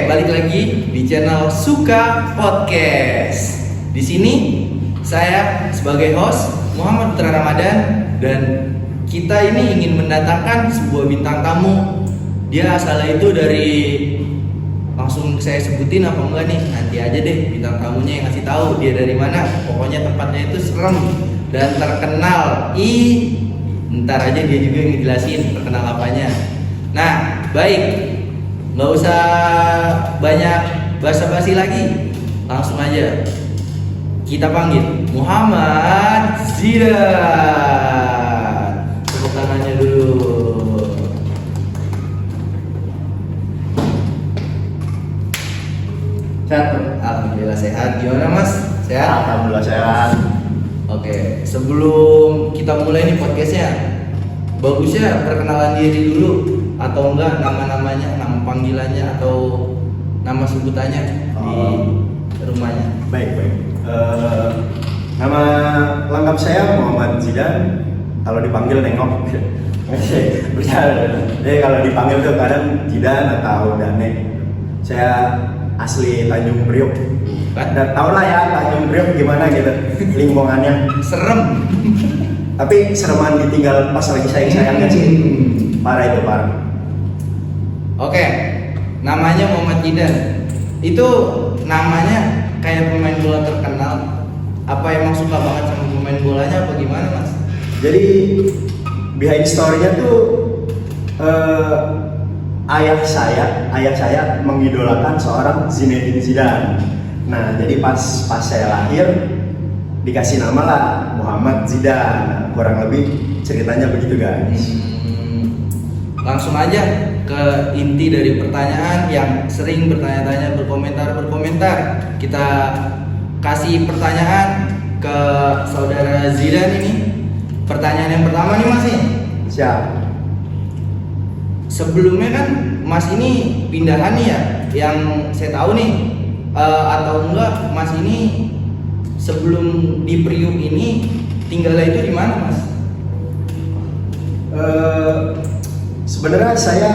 balik lagi di channel Suka Podcast. Di sini saya sebagai host Muhammad Putra Ramadan dan kita ini ingin mendatangkan sebuah bintang tamu. Dia asalnya itu dari, langsung saya sebutin apa enggak nih? Nanti aja deh bintang tamunya yang ngasih tahu dia dari mana. Pokoknya tempatnya itu serem dan terkenal. Ntar aja dia juga yang ngejelasin terkenal apanya. Nah, baik. Nggak usah banyak basa-basi lagi, langsung aja kita panggil Muhammad Zidan. Tepuk tangannya dulu. Sehat? Alhamdulillah sehat. Gimana Mas? Sehat? Alhamdulillah sehat. Oke, sebelum kita mulai nih podcastnya, bagusnya perkenalan diri dulu atau enggak, nama-namanya, nama panggilannya atau nama sebutannya di rumahnya. Baik. Nama lengkap saya Muhammad Zidan. Kalau dipanggil nengok. Bercanda. Jadi kalau dipanggil tuh kadang Zidan atau Dane. Saya asli Tanjung Priok. Dan tau lah ya Tanjung Priok gimana gitu lingkungannya. Serem. Tapi sereman ditinggal pas lagi sayang-sayangnya sih. Parah itu, parah. Oke, namanya Muhammad Zidan. Itu namanya kayak pemain bola terkenal. Apa emang suka banget sama pemain bolanya apa gimana Mas? Jadi behind story-nya tuh ayah saya mengidolakan seorang Zinedine Zidane. Nah, jadi pas saya lahir dikasih nama lah Muhammad Zidan. Kurang lebih ceritanya begitu guys. Langsung aja ke inti dari pertanyaan yang sering bertanya-tanya, berkomentar. Kita kasih pertanyaan ke saudara Zidan ini. Pertanyaan yang pertama nih Mas nih. Siap. Sebelumnya kan Mas ini pindahan nih ya, yang saya tahu nih, atau enggak Mas ini sebelum di Priuk ini tinggalnya itu di mana Mas? Sebenarnya saya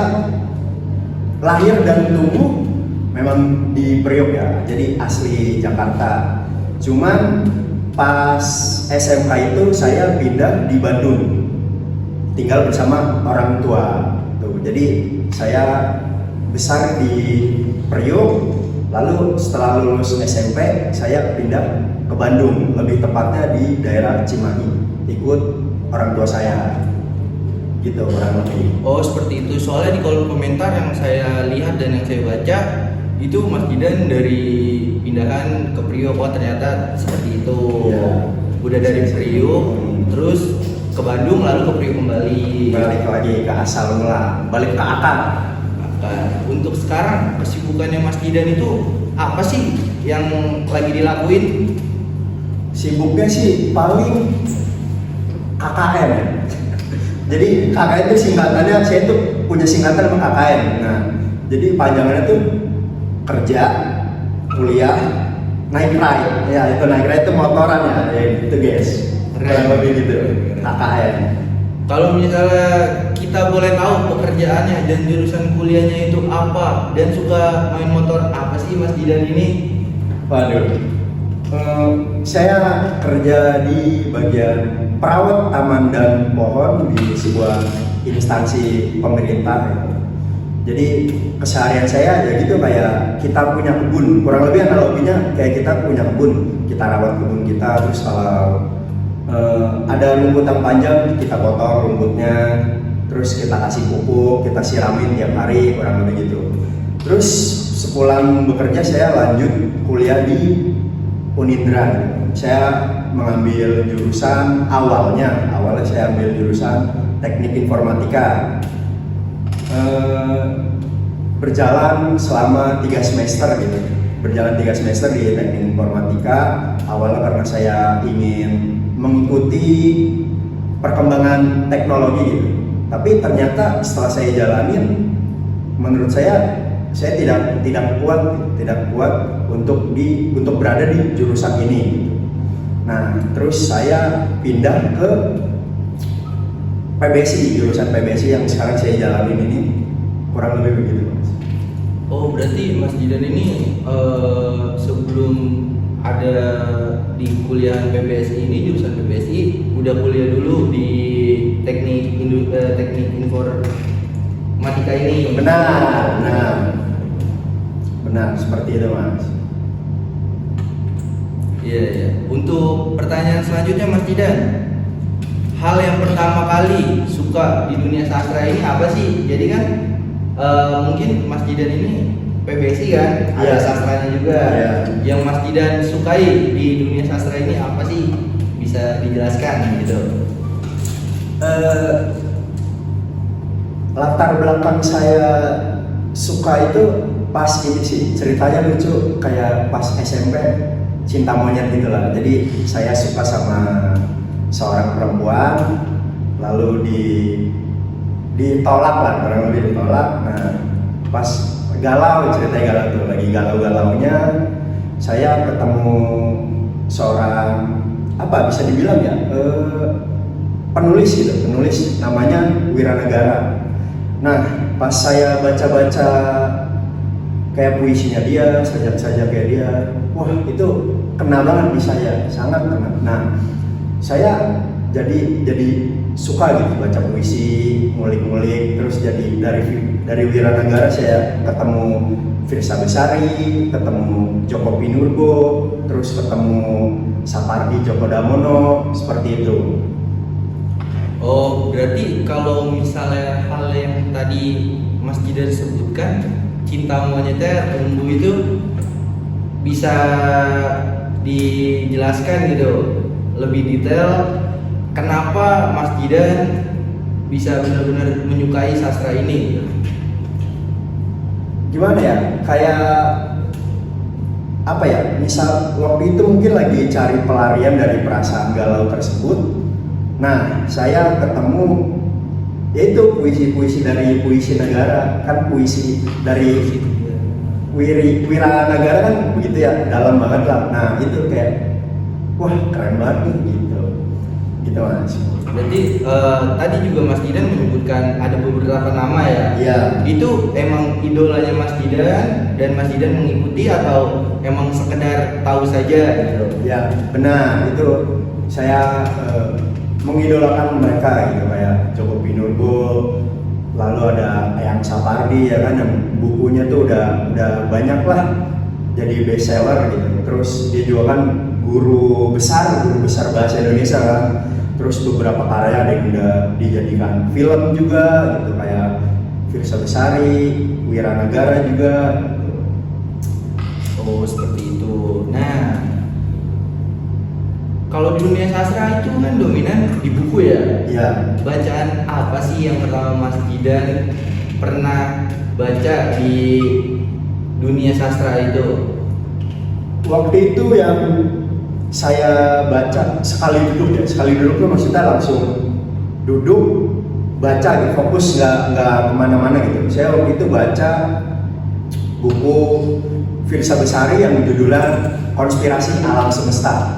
lahir dan tumbuh memang di Priok ya, jadi asli Jakarta. Cuman pas SMK itu saya pindah di Bandung, tinggal bersama orang tua. Tuh, jadi saya besar di Priok, lalu setelah lulus SMP saya pindah ke Bandung, lebih tepatnya di daerah Cimahi, ikut orang tua saya. Gitu kurang lebih. Oh seperti itu. Soalnya di kolom komentar yang saya lihat dan yang saya baca itu Mas Zidan dari pindahan ke Priok. Oh ternyata seperti itu. Ya. Udah dari Priok terus ke Bandung lalu ke Priok kembali. Balik lagi ke asal mula, balik ke akar. Untuk sekarang kesibukannya Mas Zidan itu apa sih yang lagi dilakuin? Sibuknya sih paling KKN. Jadi KKN itu singkatannya, saya tuh punya singkatan sama KKN. Nah, jadi panjangannya tuh kerja, kuliah, naik ride. Ya, itu naik ride itu motoran ya itu guys. Kurang lebih gitu. KKN. Kalau misalnya kita boleh tahu pekerjaannya dan jurusan kuliahnya itu apa dan suka main motor apa sih Mas Zidan ini? Waduh. Saya kerja di bagian perawat taman dan pohon di sebuah instansi pemerintah. Jadi keseharian saya ya gitu, kayak kita punya kebun, kurang lebih analoginya kayak kita punya kebun, kita rawat kebun kita, terus kalau ada rumput yang panjang kita potong rumputnya, terus kita kasih pupuk, kita siramin tiap hari, kurang lebih gitu. Terus sepulang bekerja saya lanjut kuliah di Unindra. Saya mengambil jurusan awalnya saya ambil jurusan teknik informatika. Berjalan selama 3 semester gitu. Berjalan 3 semester di teknik informatika. Awalnya karena saya ingin mengikuti perkembangan teknologi gitu. Tapi ternyata setelah saya jalanin, menurut saya tidak kuat untuk berada di jurusan ini. Nah, terus saya pindah ke PBSI, jurusan PBSI yang sekarang saya jalanin ini, kurang lebih begitu. Oh, berarti Mas Jidan ini sebelum ada di kuliah PBSI ini, jurusan PBSI, udah kuliah dulu di teknik informatika ini. Benar seperti itu Mas. Iya, iya. Untuk pertanyaan selanjutnya Mas Jidan, hal yang pertama kali suka di dunia sastra ini apa sih? Jadi kan mungkin Mas Jidan ini PBSI kan, ada sastranya juga. Yang Mas Jidan sukai di dunia sastra ini apa sih? Bisa dijelaskan gitu? Latar belakang saya suka itu pas ini sih, ceritanya lucu, kayak pas SMP cinta monyet gitu lah. Jadi saya suka sama seorang perempuan, lalu ditolak lah, kurang lebih ditolak. Nah, pas ceritanya galau tuh, lagi galau-galaunya saya ketemu seorang bisa dibilang ya, penulis namanya Wiranegara. Nah, pas saya baca-baca kayak puisinya dia, sajak-sajak kayak dia, wah itu kena banget di saya, sangat kena. Nah, saya jadi suka gitu baca puisi, ngulik-ngulik, terus jadi dari Wiranegara saya ketemu Firsa Besari, ketemu Djoko Pinurbo, terus ketemu Sapardi Djoko Damono, seperti itu. Oh, berarti kalau misalnya hal yang tadi Mas Jidan sebutkan, cinta monyetnya tumbuh itu bisa dijelaskan gitu lebih detail, kenapa Mas Jidan bisa benar-benar menyukai sastra ini? Gimana ya, kayak misal waktu itu mungkin lagi cari pelarian dari perasaan galau tersebut. Nah, saya ketemu yaitu puisi-puisi dari Puisi Negara, kan puisi dari Wiranegara kan begitu ya, dalam banget lah. Nah, itu kayak wah keren banget gitu Mas. Berarti tadi juga Mas Jidan menyebutkan ada beberapa nama ya? Iya. Itu emang idolanya Mas Jidan dan Mas Jidan mengikuti atau emang sekedar tahu saja gitu? Ya benar, itu saya mengidolakan mereka gitu, kayak Djoko Pinurbo, lalu ada Eyang Sapardi ya kan, yang bukunya tuh udah banyak lah jadi bestseller gitu. Terus dia juga kan guru besar bahasa Indonesia kan. Terus beberapa karya ada yang udah dijadikan film juga gitu, kayak Firsa Besari, Wiranegara juga. Oh seperti itu. Nah, kalau di dunia sastra itu kan dominan di buku ya? Iya. Bacaan apa sih yang pertama Mas Jidan pernah baca di dunia sastra itu? Waktu itu yang saya baca sekali duduk tuh maksudnya langsung duduk baca gitu, fokus nggak kemana-mana gitu. Saya waktu itu baca buku Firsa Besari yang judulnya Konspirasi Alam Semesta.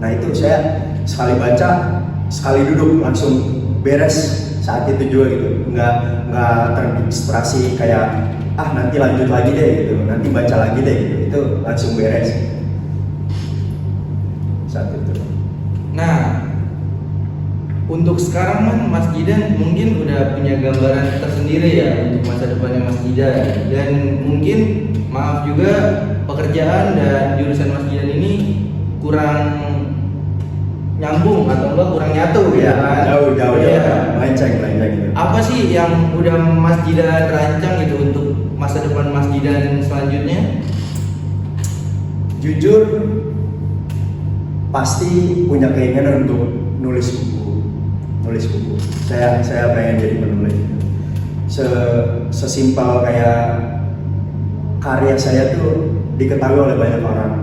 Nah itu saya sekali baca, sekali duduk langsung beres saat itu juga gitu, nggak terinspirasi kayak nanti lanjut lagi deh gitu, nanti baca lagi deh gitu, itu langsung beres saat itu. Nah, untuk sekarang kan Mas Jidan mungkin udah punya gambaran tersendiri ya untuk masa depannya Mas Jidan, dan mungkin maaf juga pekerjaan dan jurusan Mas Jidan ini kurang nyambung atau enggak kurang nyatu ya kan? Jauh Ya. melenceng gitu. Apa sih yang udah Mas Jidan rancang gitu untuk masa depan Mas Jidan selanjutnya? Jujur pasti punya keinginan untuk nulis buku. Saya pengen jadi penulis. Sesimpel kayak karya saya tuh diketahui oleh banyak orang.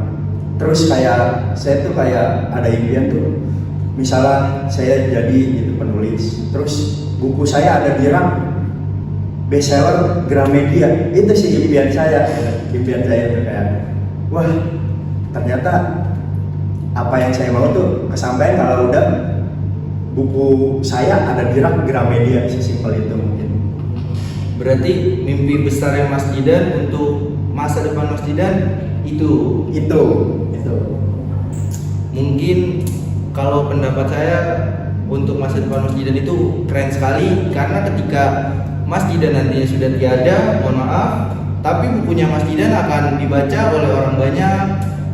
Terus kayak saya tuh kayak ada impian tuh, misalnya saya jadi gitu penulis, terus buku saya ada di rak bestseller Gramedia. Itu sih impian saya tuh kayak wah ternyata apa yang saya mau tuh kesampaian kalau udah buku saya ada di rak Gramedia. Sesimpel itu mungkin. Berarti mimpi besarnya Mas Jidan untuk masa depan Mas Didan itu. Itu. Mungkin kalau pendapat saya untuk masa depan Mas Didan itu keren sekali, karena ketika Mas Didan nantinya sudah tiada, mohon maaf, tapi bukunya Mas Didan akan dibaca oleh orang banyak,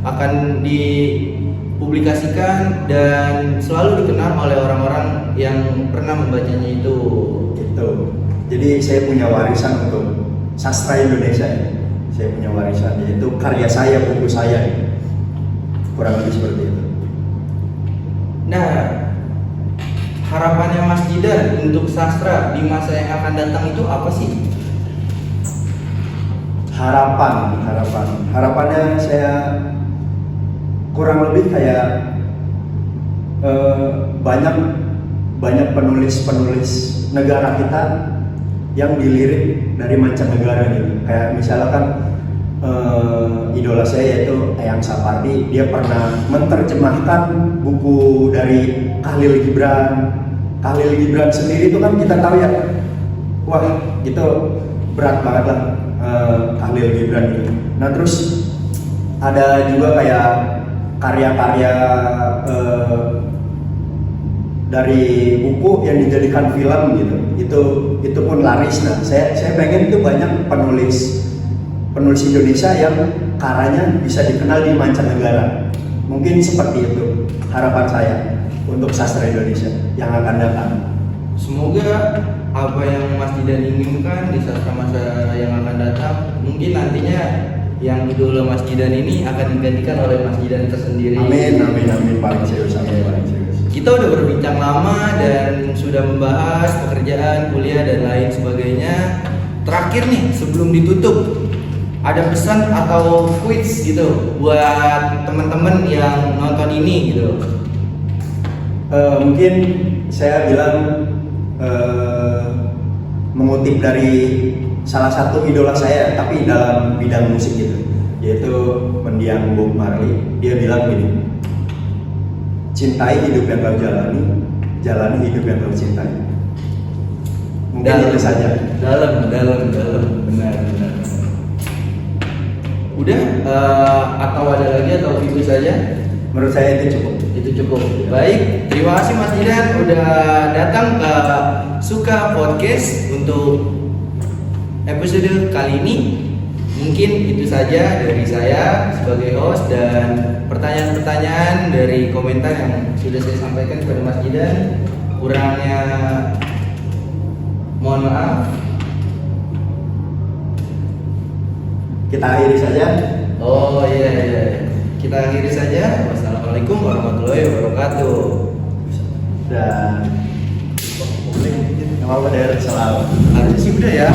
akan dipublikasikan dan selalu dikenal oleh orang-orang yang pernah membacanya itu. Jadi saya punya warisan untuk sastra Indonesia ini. Saya punya warisan, yaitu karya saya, buku saya ini. Kurang lebih seperti itu. Nah, harapannya Mas Didan untuk sastra di masa yang akan datang itu apa sih? Harapannya saya kurang lebih kayak banyak penulis negara kita yang dilirik dari mancanegara gitu. Kayak misalkan idola saya yaitu Eyang Sapardi, dia pernah menerjemahkan buku dari Khalil Gibran sendiri itu kan kita tahu ya, wah gitu berat banget lah Khalil Gibran itu. Nah terus ada juga kayak karya-karya dari buku yang dijadikan film gitu, itu pun laris. Nah saya pengen itu banyak penulis Indonesia yang karyanya bisa dikenal di mancanegara. Mungkin seperti itu harapan saya untuk sastra Indonesia yang akan datang. Semoga apa yang Mas Didan inginkan di sastra masa yang akan datang, mungkin nantinya yang idola Mas Didan ini akan digantikan oleh Mas Didan tersendiri. Amin. Paling serius. Kita udah berbincang lama dan sudah membahas pekerjaan, kuliah dan lain sebagainya. Terakhir nih sebelum ditutup, ada pesan atau quiz gitu buat teman-teman yang nonton ini gitu. Mungkin saya bilang mengutip dari salah satu idola saya tapi dalam bidang musik gitu, yaitu mendiang Bob Marley. Dia bilang gini, cintai hidup yang kau jalani hidup yang kau cintai. Mungkin itu saja. Dalam benar. Udah atau ada lagi atau itu saja? Menurut saya itu cukup. Baik, terima kasih Mas Didan udah datang ke Suka Podcast untuk episode kali ini. Mungkin itu saja dari saya sebagai host, dan pertanyaan-pertanyaan dari komentar yang sudah saya sampaikan kepada Mas Didan, kurangnya mohon maaf. Kita akhiri saja. Oh iya. Kita akhiri saja. Wassalamualaikum warahmatullahi wabarakatuh. Dan apa daerah selalu. Harusnya sih udah ya.